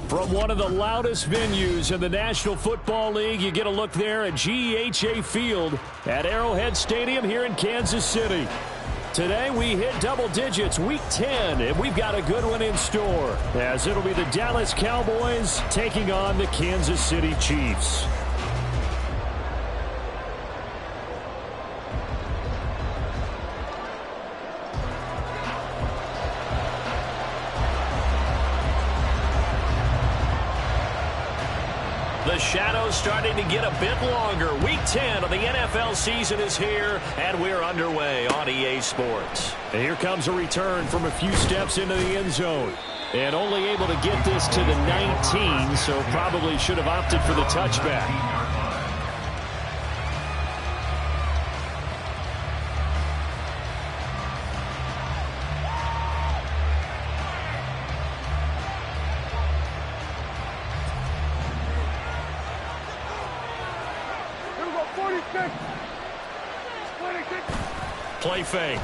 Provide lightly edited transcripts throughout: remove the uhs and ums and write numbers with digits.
From one of the loudest venues in the National Football League, you get a look there at GEHA Field at Arrowhead Stadium here in Kansas City. Today we hit double digits, week 10, and we've got a good one in store, as it'll be the Dallas Cowboys taking on the Kansas City Chiefs. The shadow's starting to get a bit longer. Week 10 of the NFL season is here, and we're underway on EA Sports. And here comes a return from a few steps into the end zone. And only able to get this to the 19, so probably should have opted for the touchback. Play fake.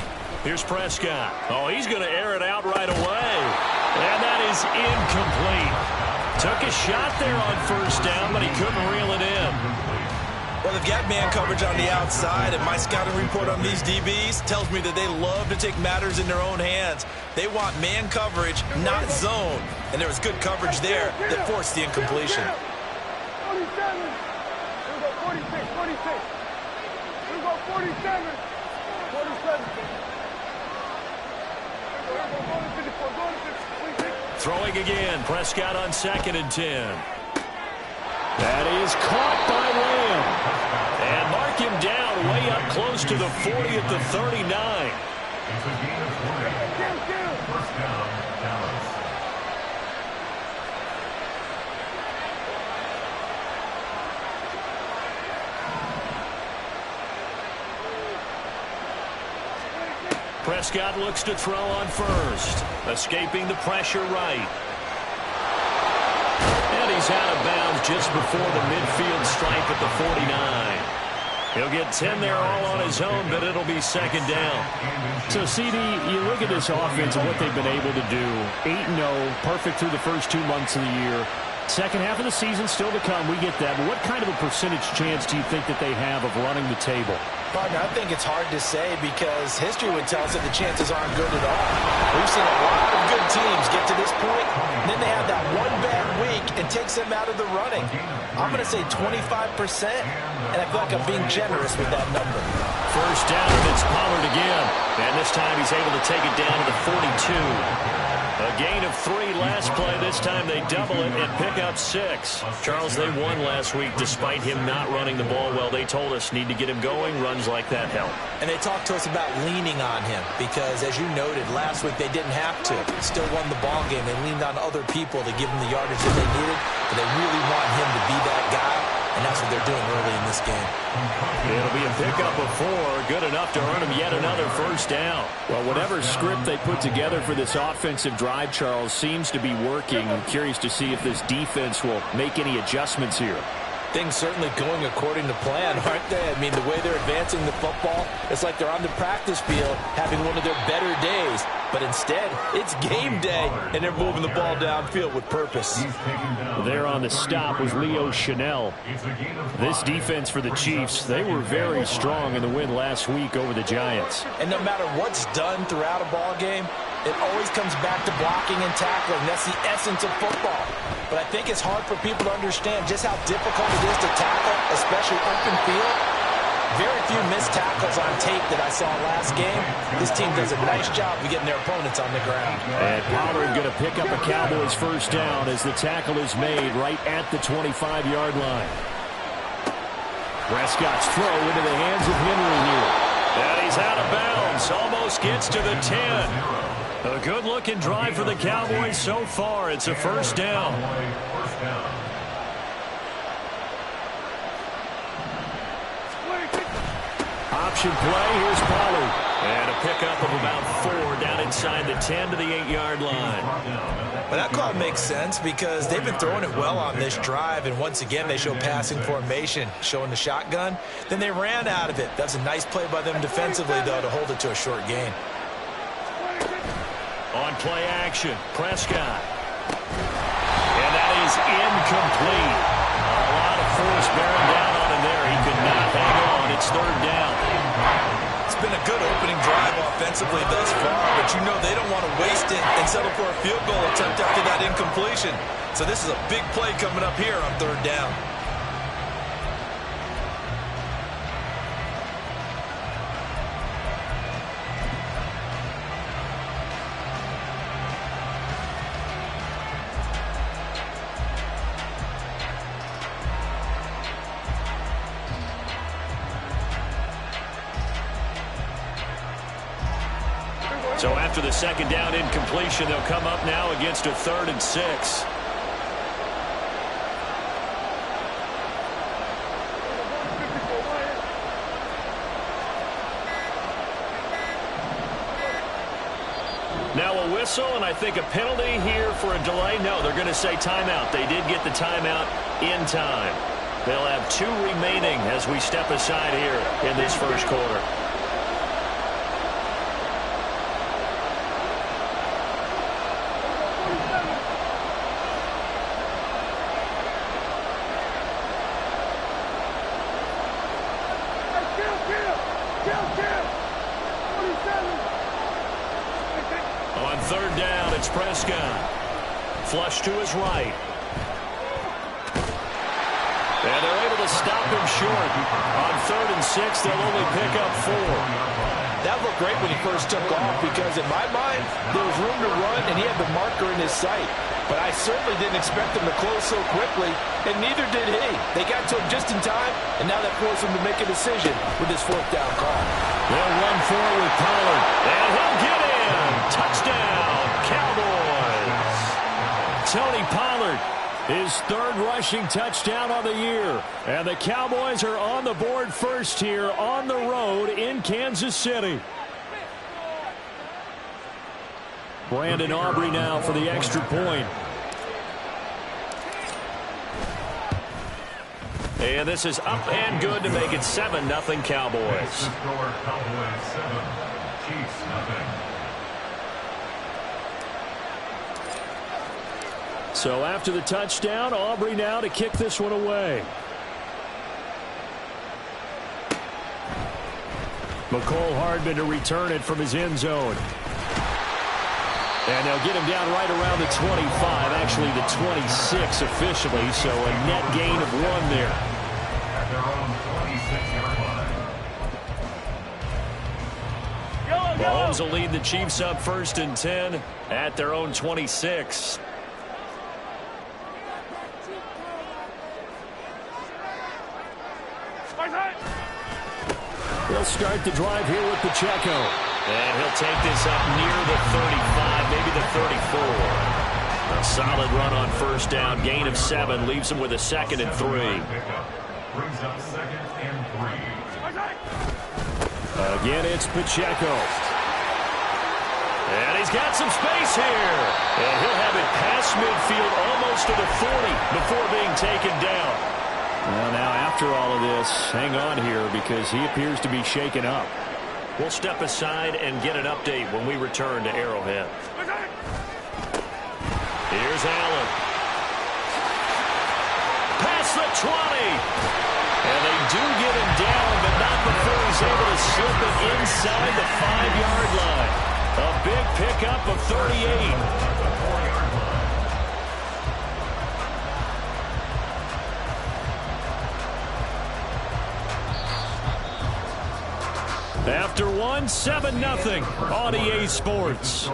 Here's Prescott. Oh, he's going to air it out right away. And that is incomplete. Took a shot there on first down, but he couldn't reel it in. Well, they've got man coverage on the outside, and my scouting report on these DBs tells me that they love to take matters in their own hands. They want man coverage, not zone. And there was good coverage there that forced the incompletion. 47. Here we go, 46, 46. Here we go, 47. 47. Throwing again. Prescott on 2nd and 10. That is caught by Lamb. And mark him down way up close to the 40 at the 39. Prescott looks to throw on first. Escaping the pressure right. And he's out of bounds just before the midfield stripe at the 49. He'll get 10 there all on his own, but it'll be 2nd down. So, CD, you look at this offense and what they've been able to do. 8-0, perfect through the first 2 months of the year. Second half of the season still to come. We get that. But what kind of a percentage chance do you think that they have of running the table? Partner, I think it's hard to say because history would tell us that the chances aren't good at all. We've seen a lot of good teams get to this point, and then they have that one bad week and takes them out of the running. I'm going to say 25%, and I feel like I'm being generous with that number. First down, and it's Pollard again. And this time he's able to take it down to the 42. A gain of 3 last play. This time they double it and pick up 6. Charles, they won last week despite him not running the ball well. They told us need to get him going. Runs like that help. And they talked to us about leaning on him because, as you noted, last week they didn't have to. Still won the ball game. They leaned on other people to give them the yardage that they needed. But they really want him to be that guy. And that's what they're doing early in this game. It'll be a pickup of 4. Good enough to earn him yet another first down. Well, whatever script they put together for this offensive drive, Charles, seems to be working. I'm curious to see if this defense will make any adjustments here. Things certainly going according to plan, aren't they? I mean, the way they're advancing the football, it's like they're on the practice field having one of their better days. But instead, it's game day, and they're moving the ball downfield with purpose. There on the stop was Leo Chanel. This defense for the Chiefs, they were very strong in the win last week over the Giants. And no matter what's done throughout a ball game, it always comes back to blocking and tackling. That's the essence of football. But I think it's hard for people to understand just how difficult it is to tackle, especially open field. Very few missed tackles on tape that I saw last game. This team does a nice job of getting their opponents on the ground. And Pollard going to pick up a Cowboys first down as the tackle is made right at the 25-yard line. Prescott's throw into the hands of Henry here. And he's out of bounds. Almost gets to the 10. A good-looking drive for the Cowboys so far. It's a first down. Option play. Here's Pollard. And a pickup of about 4 down inside the 10 to the 8-yard line. Well, that call makes sense because they've been throwing it well on this drive, and once again they show passing formation, showing the shotgun. Then they ran out of it. That's a nice play by them defensively, though, to hold it to a short gain. On play action, Prescott. And that is incomplete. A lot of force bearing down on him there. He could not hang on. It's third down. It's been a good opening drive offensively thus far, but you know they don't want to waste it and settle for a field goal attempt after that incompletion. So this is a big play coming up here on third down. So after the second down incompletion, they'll come up now against a 3rd and 6. Now a whistle, and I think a penalty here for a delay. No, they're going to say timeout. They did get the timeout in time. They'll have 2 remaining as we step aside here in this first quarter. On third down, it's Prescott. Flush to his right. And they're able to stop him short. On 3rd and 6, they'll only pick up 4. That looked great when he first took off because, in my mind, there was room to run, and he had the marker in his sight. But I certainly didn't expect him to close so quickly, and neither did he. They got to him just in time, and now that forced him to make a decision with his 4th down call. They'll run forward with Pollard, and he'll get in. Touchdown, Cowboys. Tony Pollard, his 3rd rushing touchdown on the year. And the Cowboys are on the board first here on the road in Kansas City. Brandon Aubrey now for the extra point. And this is up and good to make it 7-0 Cowboys. So after the touchdown, Aubrey now to kick this one away. McCole Hardman to return it from his end zone. And they'll get him down right around the 25, actually the 26 officially, so a net gain of 1 there. At their own 26-yard line. Mahomes will lead the Chiefs up 1st and 10 at their own 26. They'll start the drive here with Pacheco. And he'll take this up near the 35, maybe the 34. A solid run on 1st down. Gain of 7 leaves him with a 2nd and 3. Brings up 2nd and 3. Again, it's Pacheco. And he's got some space here. And he'll have it past midfield almost to the 40 before being taken down. Well, now after all of this, hang on here because he appears to be shaken up. We'll step aside and get an update when we return to Arrowhead. Here's Allen. Past the 20. And they do get him down, but not before he's able to slip it inside the 5-yard line. A big pickup of 38. After 1, 7-0 on EA Sports.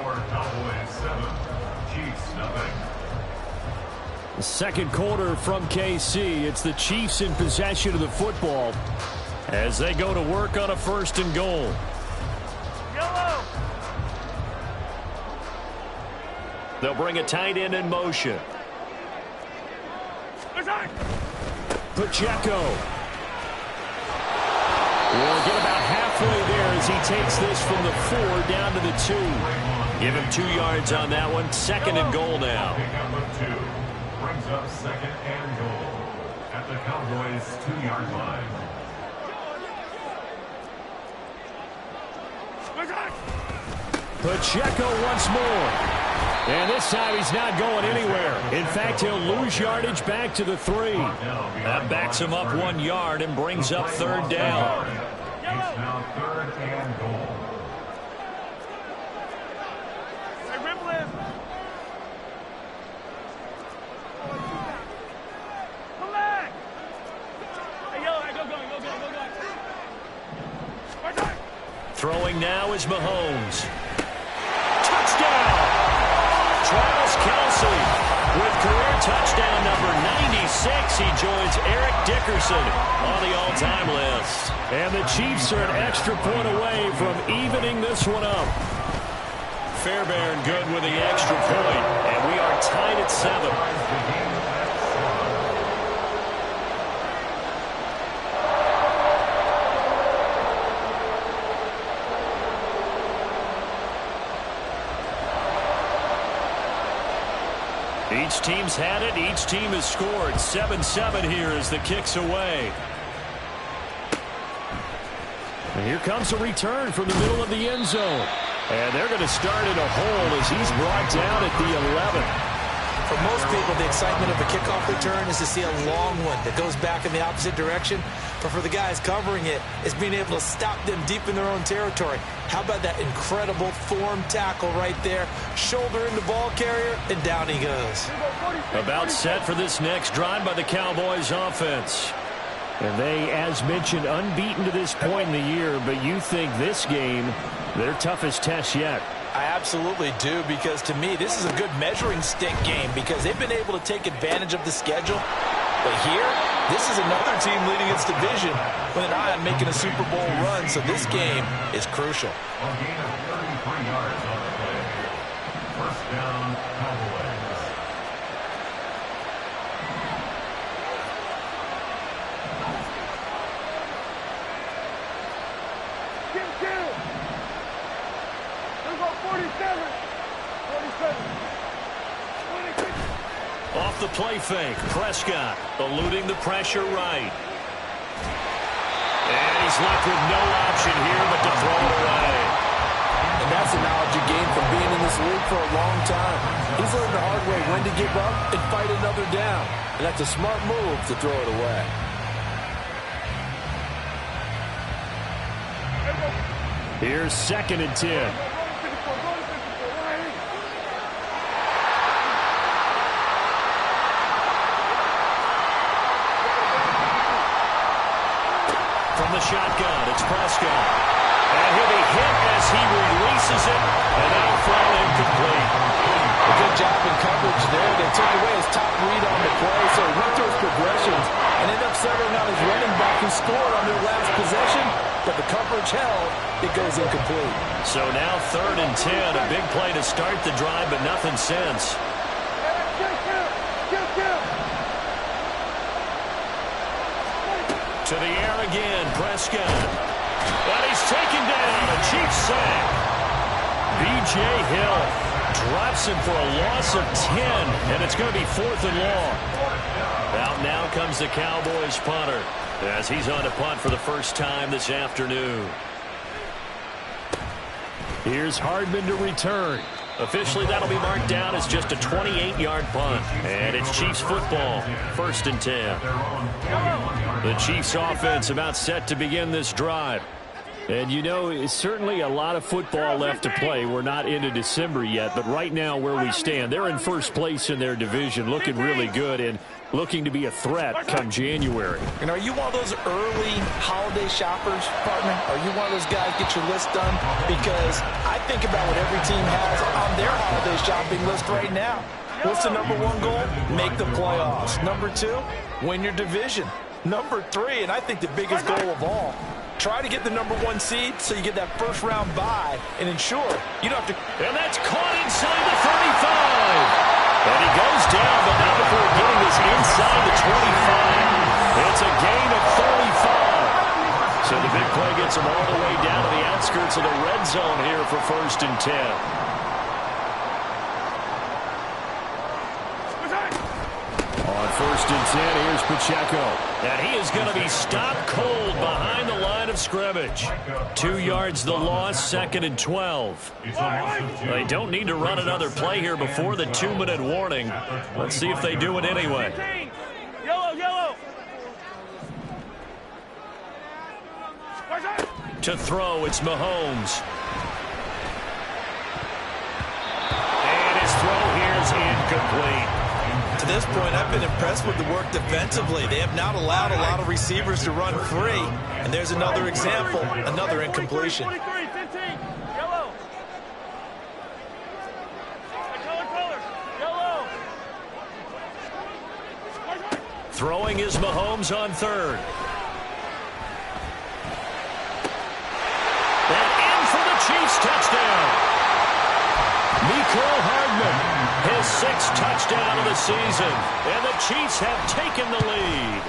The second quarter from KC. It's the Chiefs in possession of the football as they go to work on a 1st and goal. Yellow. They'll bring a tight end in motion. Pacheco. We'll get about halfway there as he takes this from the 4 down to the 2. Give him 2 yards on that one. 2nd and goal now. Brings up 2nd and goal at the Cowboys' 2-yard line. Pacheco once more. And this time he's not going anywhere. In fact, he'll lose yardage back to the 3. That backs him up 1 yard and brings up 3rd down. It's now 3rd and goal. Throwing now is Mahomes. Touchdown! Travis Kelce with career touchdown number 96. He joins Eric Dickerson on the all-time list. And the Chiefs are an extra point away from evening this one up. Fairbairn good with the extra point, and we are tied at 7. Each team's had it. Each team has scored. 7-7 here as the kick's away. And here comes a return from the middle of the end zone. And they're going to start in a hole as he's brought down at the 11. For most people, the excitement of a kickoff return is to see a long one that goes back in the opposite direction. But for the guys covering it, it's being able to stop them deep in their own territory. How about that incredible form tackle right there? Shoulder in the ball carrier, and down he goes. About set for this next drive by the Cowboys offense. And they, as mentioned, unbeaten to this point in the year. But you think this game, their toughest test yet? I absolutely do, because to me, this is a good measuring stick game because they've been able to take advantage of the schedule. But here, this is another team leading its division with an eye on making a Super Bowl run, so this game is crucial. A gain of 33 yards on the play. First down, Cowboys. Off the play fake, Prescott eluding the pressure right. And he's left with no option here but to throw it away. And that's the knowledge you gain from being in this league for a long time. He's learned the hard way when to give up and fight another down. And that's a smart move to throw it away. Here's 2nd and 10. From the shotgun, it's Prescott. And he'll be hit as he releases it, and that'll fall incomplete. A good job in coverage there. They took away his top read on the play, so he went through his progressions and ended up settling on his running back who scored on their last possession, but the coverage held. It goes incomplete. So now 3rd and 10, a big play to start the drive, but nothing since. To the air again, Prescott. But he's taken down, a Chiefs sack. B.J. Hill drops him for a loss of 10, and it's going to be 4th and long. Out now comes the Cowboys punter as he's on to punt for the first time this afternoon. Here's Hardman to return. Officially, that'll be marked down as just a 28-yard punt. And it's Chiefs football, 1st and 10. The Chiefs offense about set to begin this drive. And, you know, it's certainly a lot of football left to play. We're not into December yet, but right now where we stand, they're in first place in their division, looking really good and looking to be a threat come January. And are you one of those early holiday shoppers, partner? Are you one of those guys get your list done? Because I think about what every team has on their holiday shopping list right now. What's the number 1 goal? Make the playoffs. Number 2, win your division. Number 3, and I think the biggest goal of all, try to get the number 1 seed so you get that first-round bye and ensure you don't have to. And that's caught inside the 35. And he goes down, but not before getting this inside the 25. It's a gain of 35. So the big play gets him all the way down to the outskirts of the red zone here for 1st and 10. On 1st and 10. Here's Pacheco. And he is going to be stopped cold behind the line of scrimmage. 2 yards the loss, 2nd and 12. They don't need to run another play here before the 2-minute warning. Let's see if they do it anyway. Yellow, yellow. To throw, it's Mahomes. And his throw here is incomplete. To this point, I've been impressed with the work defensively. They have not allowed a lot of receivers to run free. And there's another example, another incompletion. 23, 15, yellow. Yellow. Throwing is Mahomes on 3rd. And in for the Chiefs touchdown. Mecole Hardman, his 6th touchdown of the season. And the Chiefs have taken the lead.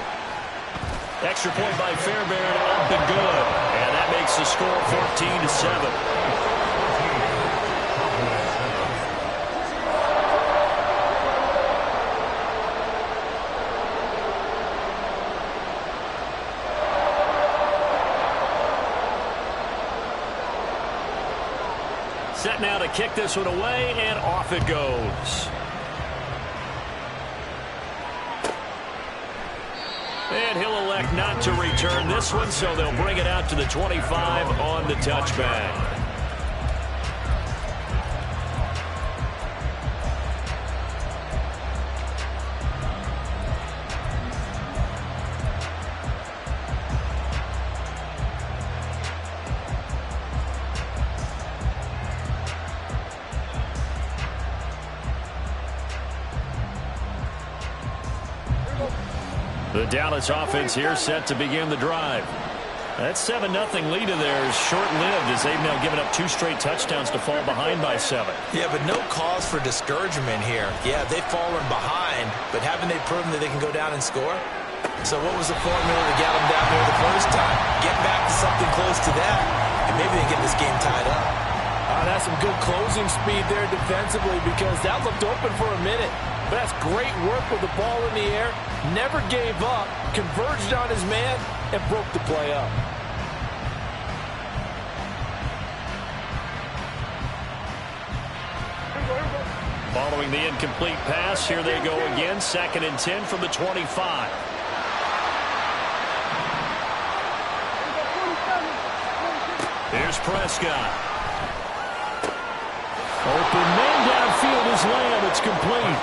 Extra point by Fairbairn, up and good. And that makes the score 14-7. Set now to kick this one away, and off it goes. And he'll elect not to return this one, so they'll bring it out to the 25 on the touchback. The Dallas offense here set to begin the drive. That 7-0 lead of theirs short-lived as they've now given up 2 straight touchdowns to fall behind by 7. Yeah, but no cause for discouragement here. Yeah, they've fallen behind, but haven't they proven that they can go down and score? So what was the formula to get them down there the first time? Get back to something close to that, and maybe they get this game tied up. That's some good closing speed there defensively because that looked open for a minute. But that's great work with the ball in the air. Never gave up, converged on his man, and broke the play up. Following the incomplete pass, here they go again. 2nd and 10 from the 25. Here's Prescott. Open man downfield is Lamb. It's complete.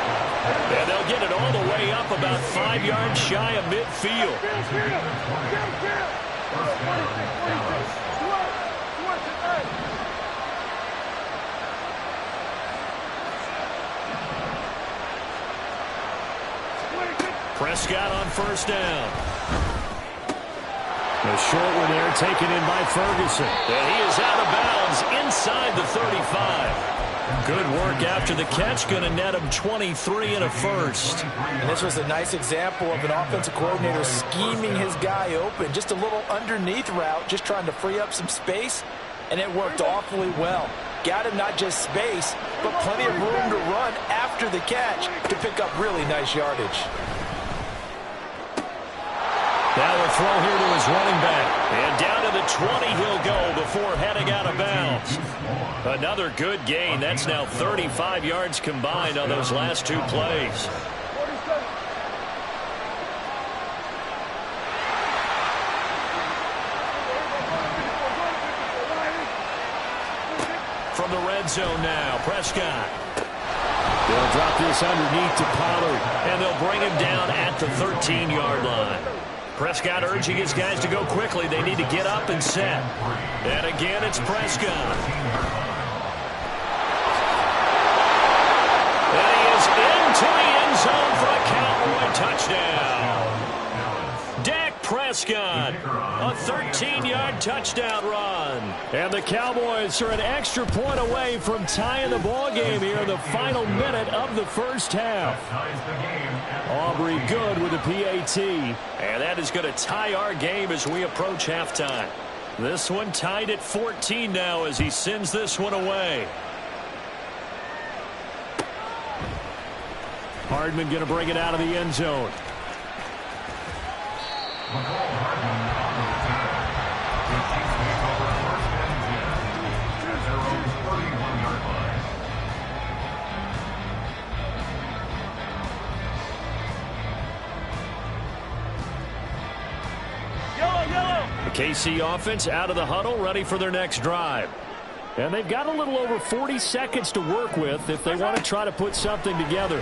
And they'll get it all the way up about 5 yards shy of midfield. Prescott on 1st down. A short one there taken in by Ferguson. And he is out of bounds inside the 35. Good work after the catch. Going to net him 23 and a first. And this was a nice example of an offensive coordinator scheming his guy open. Just a little underneath route, just trying to free up some space. And it worked awfully well. Got him not just space, but plenty of room to run after the catch to pick up really nice yardage. Now a throw here to his running back. And down to the 20 he'll go before heading out of bounds. Another good gain. That's now 35 yards combined on those last 2 plays. From the red zone now, Prescott. They'll drop this underneath to Pollard, and they'll bring him down at the 13-yard line. Prescott urging his guys to go quickly. They need to get up and set. And again, it's Prescott. And he is into the end zone for a Cowboy touchdown. Dak Prescott, a 13-yard touchdown run. And the Cowboys are an extra point away from tying the ball game here in the final minute of the first half. Aubrey good with a PAT. And that is going to tie our game as we approach halftime. This one tied at 14 now as he sends this one away. Hardman going to bring it out of the end zone. The KC offense out of the huddle, ready for their next drive. And they've got a little over 40 seconds to work with if they want to try to put something together.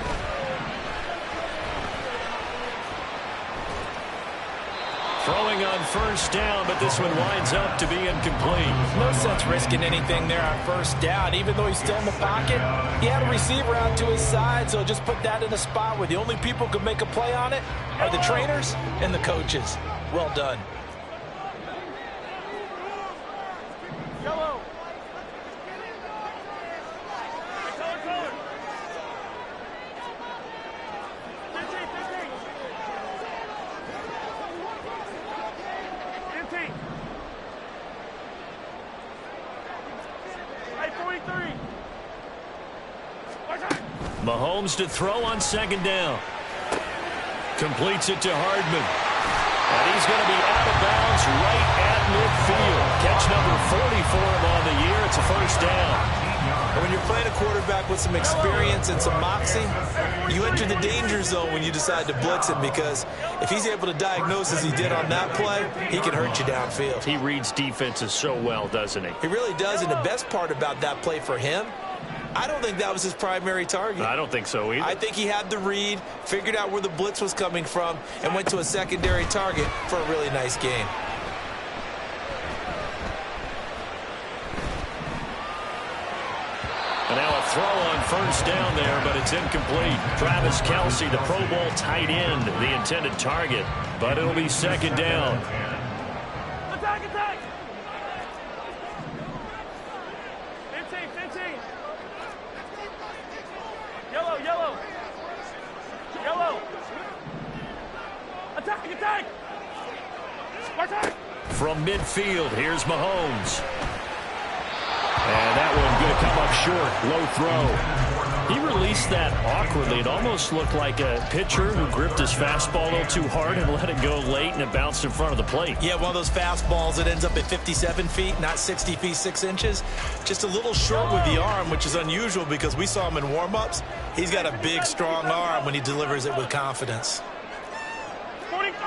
Throwing on first down, but this one winds up to be incomplete. No sense risking anything there on first down. Even though he's still in the pocket, he had a receiver out to his side, so just put that in a spot where the only people who can make a play on it are the trainers and the coaches. Well done. Yellow. Color. 15. 43. Mahomes to throw on second down. Completes it to Hardman. And he's going to be out of bounds right at midfield. Catch number 40 for him on the year. It's a first down. And when you're playing a quarterback with some experience and some moxie, you enter the danger zone when you decide to blitz him, because if he's able to diagnose as he did on that play, he can hurt you downfield. He reads defenses so well, doesn't he? He really does, and the best part about that play for him, I don't think that was his primary target. I don't think so either. I think he had the read, figured out where the blitz was coming from, and went to a secondary target for a really nice game. And now a throw on first down there, but it's incomplete. Travis Kelce, the Pro Bowl tight end, the intended target, but it'll be second down. Attack! 15. Yellow. Attack! From midfield, here's Mahomes. And that one going to come up short. Low throw. He released that awkwardly. It almost looked like a pitcher who gripped his fastball a little too hard and let it go late, and it bounced in front of the plate. Yeah, one of those fastballs that ends up at 57 feet, not 60 feet, 6 inches. Just a little short with the arm, which is unusual because we saw him in warm-ups. He's got a big, strong arm when he delivers it with confidence. 43.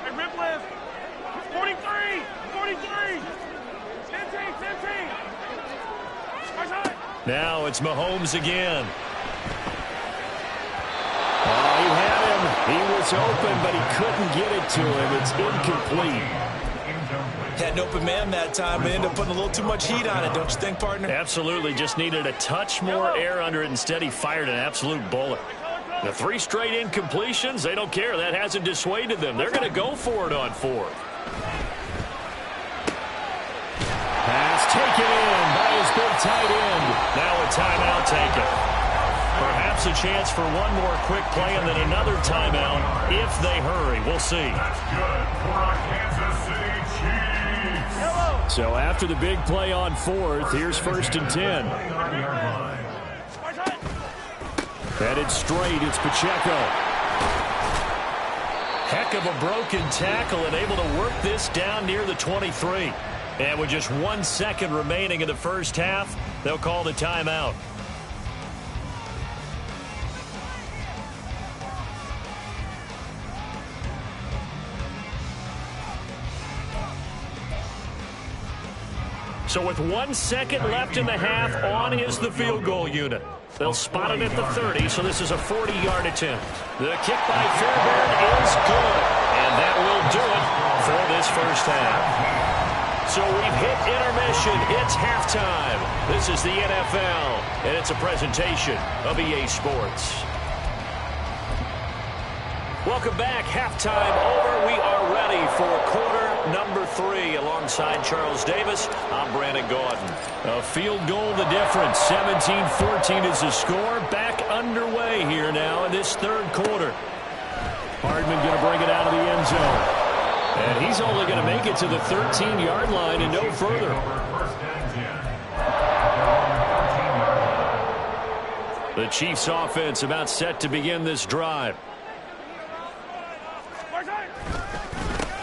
Hey, rip left. 43. 15. Now it's Mahomes again. Oh, he had him. He was open, but he couldn't get it to him. It's incomplete. Had an open man that time, but ended up putting a little too much heat on it, don't you think, partner? Absolutely. Just needed a touch more air under it. Instead, he fired an absolute bullet. The 3 straight incompletions, they don't care. That hasn't dissuaded them. They're going to go for it on 4th. Pass taken in by his big tight end. Now a timeout taken. Perhaps a chance for one more quick play and then another timeout if they hurry. We'll see. So after the big play on 4th, here's 1st and 10. Headed straight, it's Pacheco. Heck of a broken tackle and able to work this down near the 23. And with just 1 second remaining in the first half, they'll call the timeout. So with 1 second left in the half, on is the field goal unit. They'll spot it at the 30, so this is a 40-yard attempt. The kick by Fairbairn is good, and that will do it for this first half. So we've hit intermission. It's halftime. This is the NFL, and it's a presentation of EA Sports. Welcome back. Halftime over. We are ready for quarter number 3. Alongside Charles Davis, I'm Brandon Gordon. A field goal the difference. 17-14 is the score. Back underway here now in this third quarter. Hardman going to bring it out of the end zone. And he's only going to make it to the 13-yard line and no further. The Chiefs offense about set to begin this drive.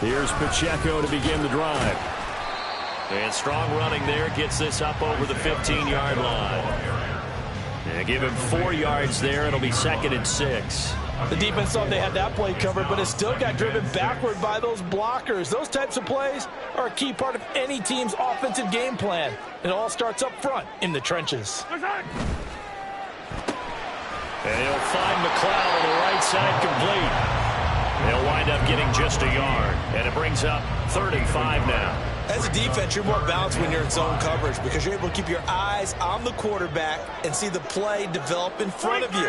Here's Pacheco to begin the drive. And strong running there gets this up over the 15-yard line. And give him 4 yards there. It'll be 2nd and 6. The defense thought they had that play covered, but it still got driven backward by those blockers. Those types of plays are a key part of any team's offensive game plan. It all starts up front in the trenches. And he'll find McLeod on the right side complete. They'll wind up getting just a yard. And it brings up 3rd and 5 now. As a defense, you're more balanced when you're in zone coverage because you're able to keep your eyes on the quarterback and see the play develop in front of you.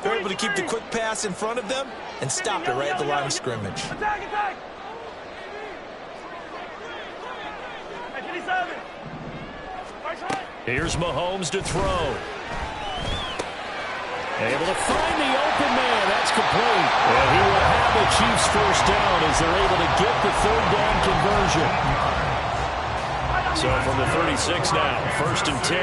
You're able to keep the quick pass in front of them and stop it right at the line of scrimmage. Here's Mahomes to throw. Able to find the open man. That's complete. And he will have the Chiefs first down as they're able to get the 3rd down conversion. So from the 36 now, 1st and 10.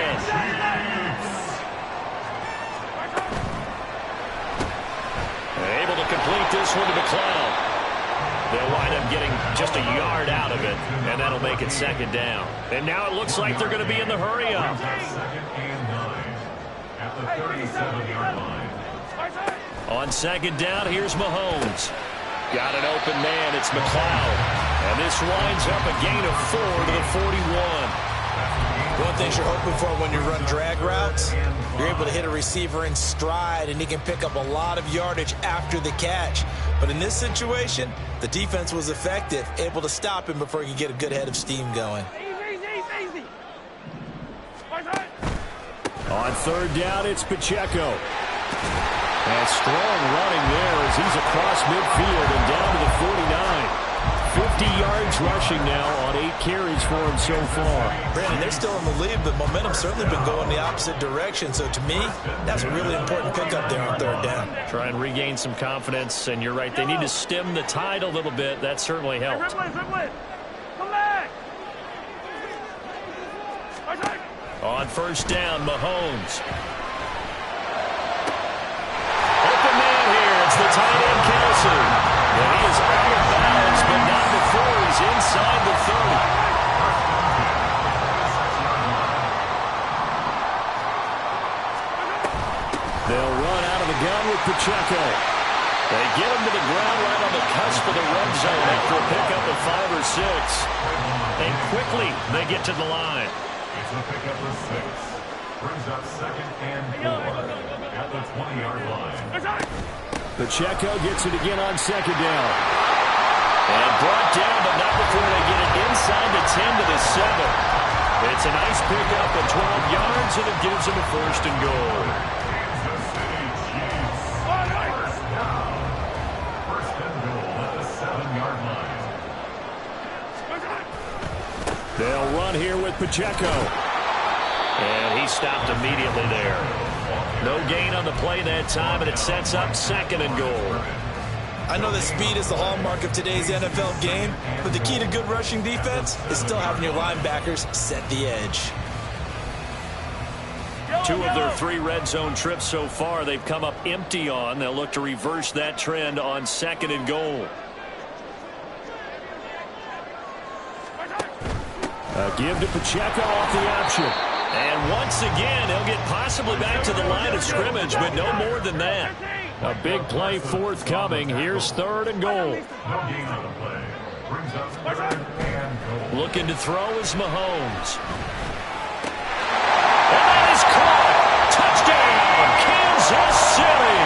Able to complete this one to McLeod. They'll wind up getting just a yard out of it, and that'll make it 2nd down. And now it looks like they're going to be in the hurry-up. 2nd and 9 at the 37-yard line. On 2nd down, here's Mahomes. Got an open man. It's McLeod. And this winds up a gain of 4 to the 41. One thing you're hoping for when you run drag routes, you're able to hit a receiver in stride, and he can pick up a lot of yardage after the catch. But in this situation, the defense was effective, able to stop him before he could get a good head of steam going. On 3rd down, it's Pacheco. And strong running there as he's across midfield and down to the 49. 50 yards rushing now on 8 carries for him so far. Brandon, they're still in the lead, but momentum's certainly been going the opposite direction. So to me, that's a really important pickup there on 3rd down. Try and regain some confidence, and you're right. They need to stem the tide a little bit. That certainly helped. Come back. On 1st down, Mahomes. Open man here. It's the tight end, Kelsey. And he is out of bounds, but not before he's inside the 30. They'll run out of the gun with Pacheco. They get him to the ground right on the cusp of the red zone after a pickup of 5 or 6. And quickly they get to the line. It's a pickup of 6. Brings up 2nd and 4 at the 20-yard line. Pacheco gets it again on 2nd down. And brought down, but not before they get it inside the 10 to the 7. It's a nice pickup of 12 yards, and it gives them a 1st and goal. Kansas City Chiefs. First down. 1st and goal at the 7-yard line. They'll run here with Pacheco. And he stopped immediately there. No gain on the play that time, and it sets up 2nd and goal. I know that speed is the hallmark of today's NFL game, but the key to good rushing defense is still having your linebackers set the edge. 2 of their 3 red zone trips so far they've come up empty on. They'll look to reverse that trend on 2nd and goal. A give to Pacheco off the option. And once again, he'll get possibly back to the line of scrimmage, but no more than that. A big play forthcoming. Here's 3rd and goal. No gain on the play. Brings up 3rd and goal. Looking to throw is Mahomes. And that is caught. Touchdown, Kansas City.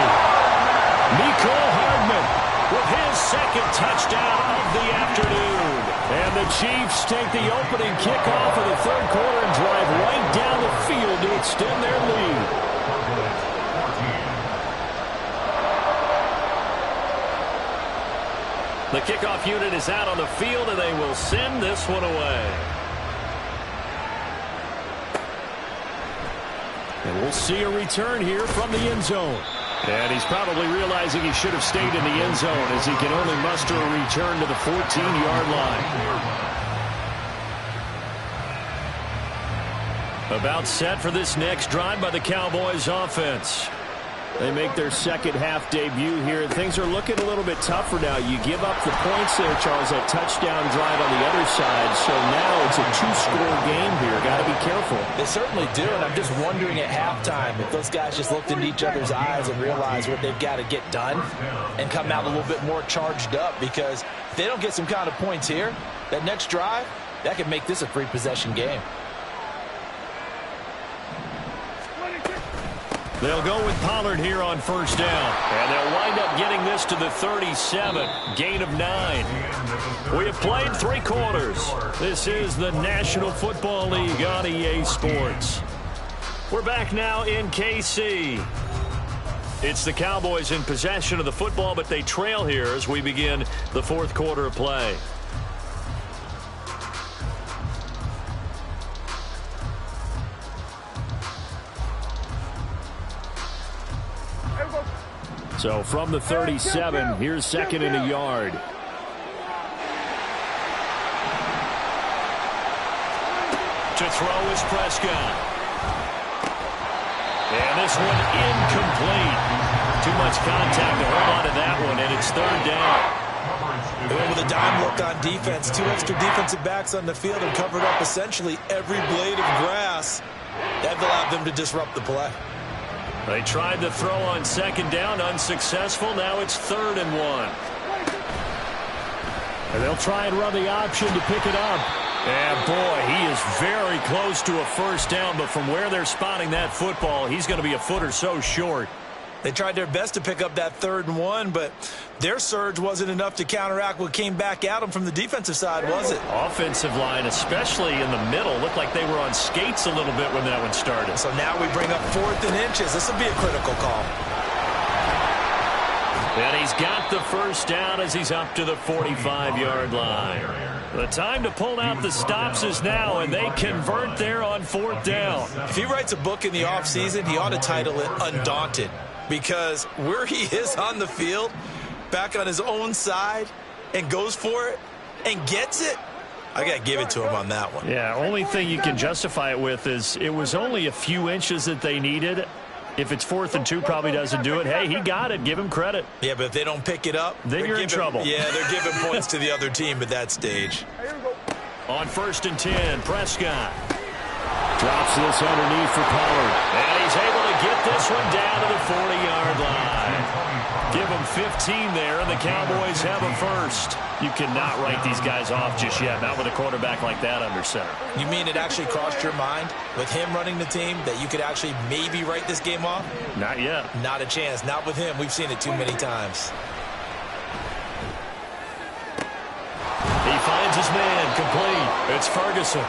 Mecole Hardman with his 2nd touchdown of the afternoon. And the Chiefs take the opening kickoff of the 3rd quarter and drive right down the field to extend their lead. The kickoff unit is out on the field, and they will send this one away. And we'll see a return here from the end zone. And he's probably realizing he should have stayed in the end zone as he can only muster a return to the 14-yard line. About set for this next drive by the Cowboys offense. They make their second half debut here. Things are looking a little bit tougher now. You give up the points there, Charles, that touchdown drive on the other side. So now it's a two-score game here. Got to be careful. They certainly do, and I'm just wondering at halftime if those guys just looked into each other's eyes and realized what they've got to get done and come out a little bit more charged up, because if they don't get some kind of points here, that next drive, that could make this a three-possession game. They'll go with Pollard here on first down. And they'll wind up getting this to the 37. Gain of 9. We have played 3 quarters. This is the National Football League on EA Sports. We're back now in KC. It's the Cowboys in possession of the football, but they trail here as we begin the fourth quarter of play. So from the 37, here's second and a yard. To throw is Prescott. And this one incomplete. Too much contact to hold on to that one, and it's third down. They went with a dime look on defense. 2 extra defensive backs on the field and covered up essentially every blade of grass. That allowed them to disrupt the play. They tried to throw on second down, unsuccessful. Now it's 3rd and 1. And they'll try and run the option to pick it up. And boy, he is very close to a first down, but from where they're spotting that football, he's going to be a foot or so short. They tried their best to pick up that 3rd and 1, but their surge wasn't enough to counteract what came back at them from the defensive side, was it? Offensive line, especially in the middle, looked like they were on skates a little bit when that one started. So now we bring up 4th and inches. This will be a critical call. And he's got the first down as he's up to the 45-yard line. The time to pull out the stops is now, and they convert there on 4th down. If he writes a book in the offseason, he ought to title it Undaunted, because where he is on the field, back on his own side, and goes for it and gets it, I got to give it to him on that one. Yeah, only thing you can justify it with is it was only a few inches that they needed. If it's 4th and 2, probably doesn't do it. Hey, he got it. Give him credit. Yeah, but if they don't pick it up, then you're in trouble. Yeah, they're giving points to the other team at that stage. On 1st and 10, Prescott drops this underneath for Pollard. And he's able to get this one down to the 40-yard line. Give him 15 there, and the Cowboys have a first. You cannot write these guys off just yet, not with a quarterback like that under center. You mean it actually crossed your mind with him running the team that you could actually maybe write this game off? Not yet. Not a chance. Not with him. We've seen it too many times. He finds his man complete. It's Ferguson.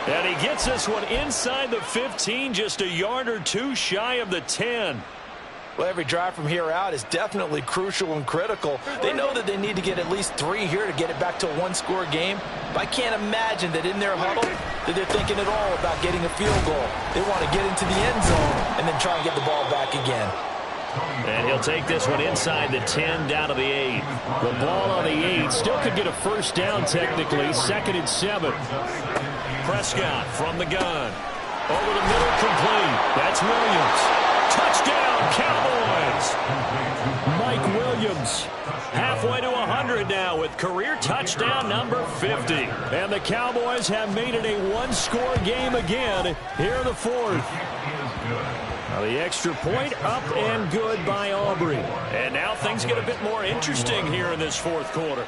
And he gets this one inside the 15, just a yard or 2 shy of the 10. Well, every drive from here out is definitely crucial and critical. They know that they need to get at least 3 here to get it back to a one-score game. But I can't imagine that in their huddle that they're thinking at all about getting a field goal. They want to get into the end zone and then try and get the ball back again. And he'll take this one inside the 10 down to the 8. The ball on the 8 still could get a first down technically. 2nd and 7. Prescott from the gun. Over the middle, complete. That's Williams. Touchdown, Cowboys! Mike Williams halfway to 100 now with career touchdown number 50. And the Cowboys have made it a one-score game again here in the 4th. Now the extra point up and good by Aubrey. And now things get a bit more interesting here in this 4th quarter.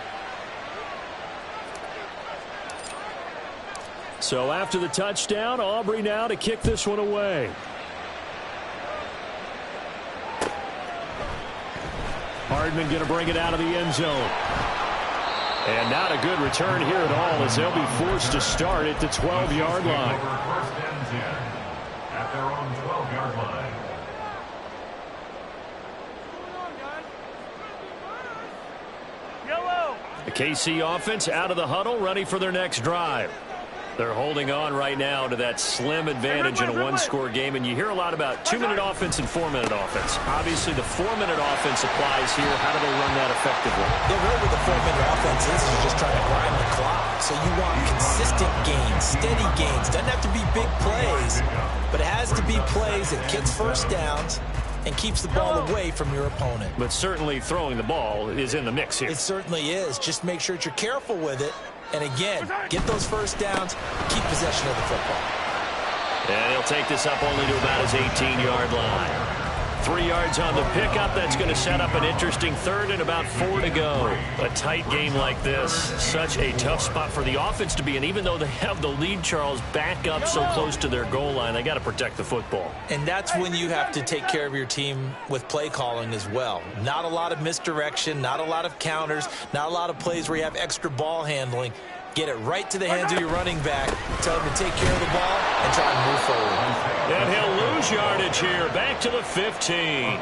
So after the touchdown, Aubrey now to kick this one away. Hardman going to bring it out of the end zone. And not a good return here at all as they'll be forced to start at the 12-yard line. First and 10 at their own 12-yard line. The KC offense out of the huddle, ready for their next drive. They're holding on right now to that slim advantage in a one-score game, and you hear a lot about 2-minute offense and 4-minute offense. Obviously, the 4-minute offense applies here. How do they run that effectively? Yeah, really what the 4-minute offense is just trying to grind the clock. So you want consistent gains, steady gains. Doesn't have to be big plays, but it has to be plays that gets first downs and keeps the ball away from your opponent. But certainly throwing the ball is in the mix here. It certainly is. Just make sure that you're careful with it. And again, get those first downs, keep possession of the football. And he'll take this up only to about his 18-yard line. 3 yards on the pickup. That's going to set up an interesting third and about 4 to go. A tight game like this, such a tough spot for the offense to be in. Even though they have the lead, Charles, back up so close to their goal line, they got to protect the football. And that's when you have to take care of your team with play calling as well. Not a lot of misdirection, not a lot of counters, not a lot of plays where you have extra ball handling. Get it right to the hands of your running back. Tell him to take care of the ball and try and move forward. And he'll lose yardage here. Back to the 15.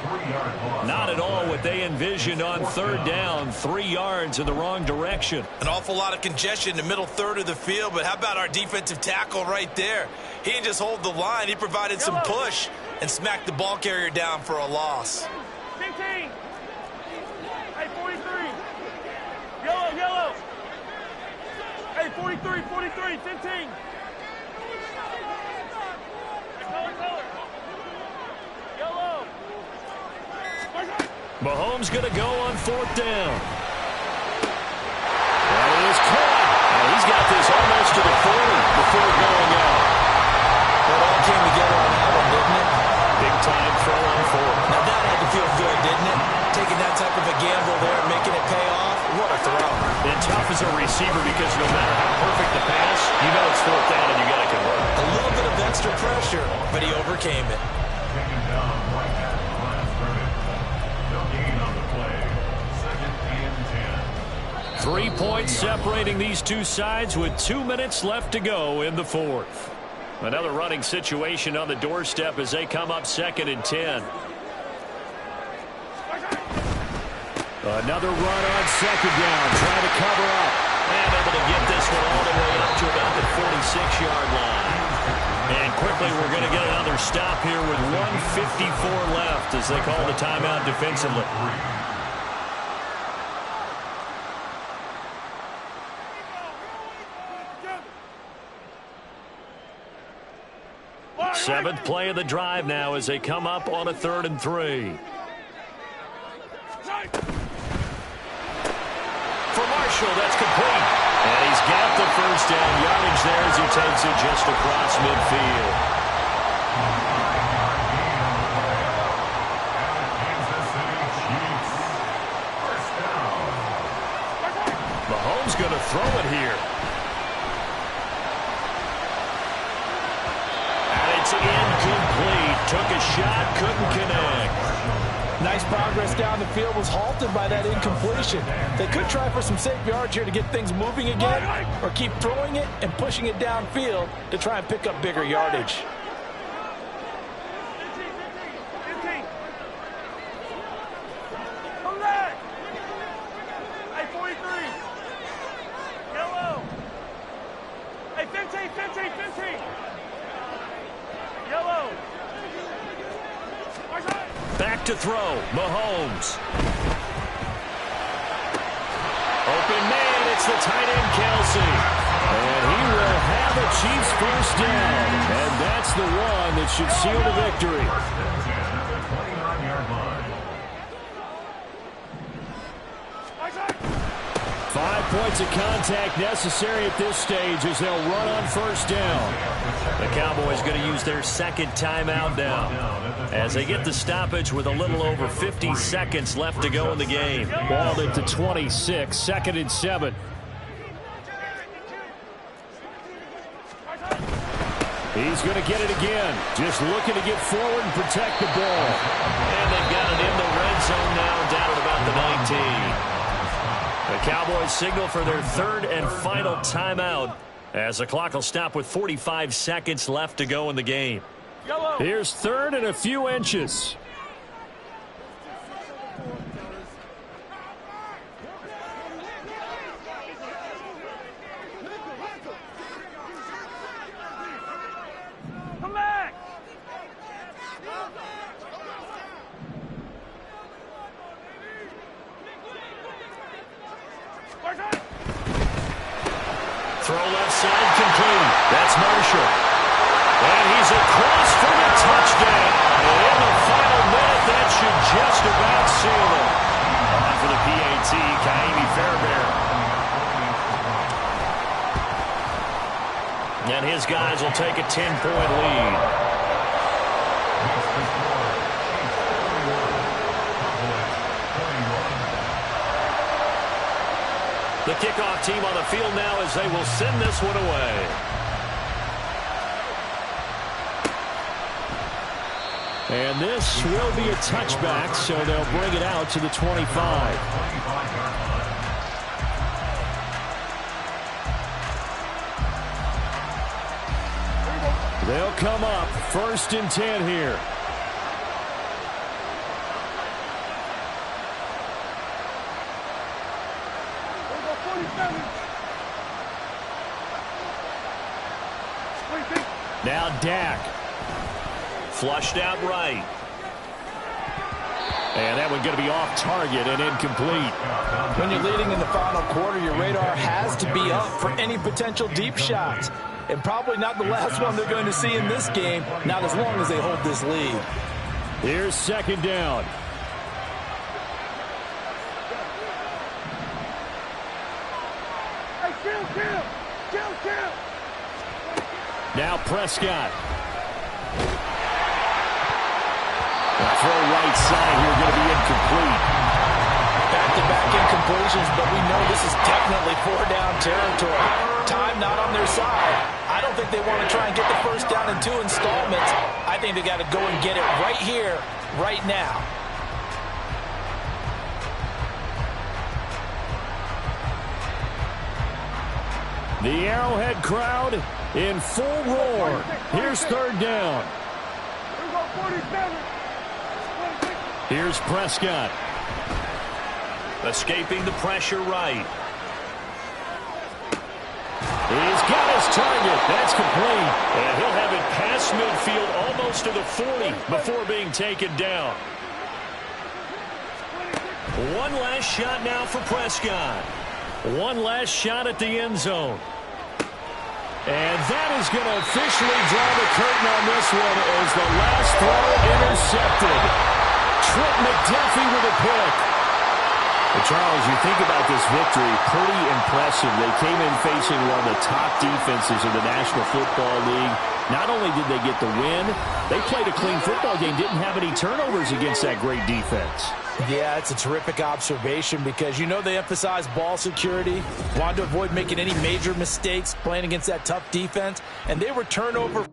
Not at all what they envisioned on third down. 3 yards in the wrong direction. An awful lot of congestion in the middle third of the field, but how about our defensive tackle right there? He didn't just hold the line. He provided some push and smacked the ball carrier down for a loss. 15. Hey, 43. Yellow, yellow. Hey, 43, 43, 15. Color. Yellow. Mahomes going to go on fourth down. That is caught. And he's got this almost to the 40 before going out. It all came together on that one, didn't it? Big time throw on fourth. Now that had to feel good, didn't it? Taking that type of a gamble there and making it pay off. What a throw. And tough as a receiver because no matter how perfect the pass, you know it's fourth down and you got to convert. A little bit of extra pressure, but he overcame it. Taken down right at the line of scrimmage. No gain on the play. 2nd and 10. 3 points separating these two sides with 2 minutes left to go in the fourth. Another running situation on the doorstep as they come up 2nd and 10. Another run on 2nd down, trying to cover up. And able to get this one all the way up to about the 46-yard line. And quickly we're going to get another stop here with 1:54 left as they call the timeout defensively. Seventh play of the drive now as they come up on a 3rd and 3. For Marshall, that's complete. And he's got the first down yardage there as he takes it just across midfield. Mahomes going to throw it here. And it's incomplete. Took a shot, couldn't connect. Nice progress down the field, was halted by that incompletion. They could try for some safe yards here to get things moving again, or keep throwing it and pushing it downfield to try and pick up bigger yardage. 15. Come back. Hey, 43. Yellow. Hey, 15. Yellow. Back to throw, Mahomes. Open man, it's the tight end, Kelsey. And he will have a Chiefs first down. And that's the one that should seal the victory. 5 points of contact necessary at this stage as they'll run on first down. The Cowboys going to use their second timeout now as they get the stoppage with a little over 50 seconds left to go in the game. Balled into 26, 2nd and 7. He's going to get it again. Just looking to get forward and protect the ball. And they've got it in the red zone now down at about the 19. The Cowboys signal for their 3rd and final timeout as the clock will stop with 45 seconds left to go in the game. Here's 3rd and a few inches. Come back. Throw left side complete. That's Marshall. And he's across for the touchdown. And in the final minute, 10-point lead. The kickoff team on the field now as they will send this one away. And this will be a touchback, so they'll bring it out to the 25. They'll come up 1st and 10 here. Now Dak. Flushed out right. And that one's going to be off target and incomplete. When you're leading in the final quarter, your radar has to be up for any potential deep shots. And probably not the last one they're going to see in this game, not as long as they hold this lead. Here's 2nd down. Hey, kill. Now Prescott. The throw right side here going to be incomplete. Back-to-back incompletions, but we know this is definitely 4-down territory. Time not on their side. I don't think they want to try and get the 1st down in 2 installments. I think they got to go and get it right here, right now. The Arrowhead crowd in full roar. Here's 3rd down. Here's Prescott. Escaping the pressure right. He's got his target. That's complete. And he'll have it past midfield almost to the 40 before being taken down. One last shot now for Prescott. One last shot at the end zone. And that is going to officially draw the curtain on this one as the last throw intercepted. Trent McDuffie with a pick. But Charles, you think about this victory, pretty impressive. They came in facing one of the top defenses in the National Football League. Not only did they get the win, they played a clean football game, didn't have any turnovers against that great defense. Yeah, it's a terrific observation because you know they emphasize ball security, wanted to avoid making any major mistakes playing against that tough defense, and they were turnover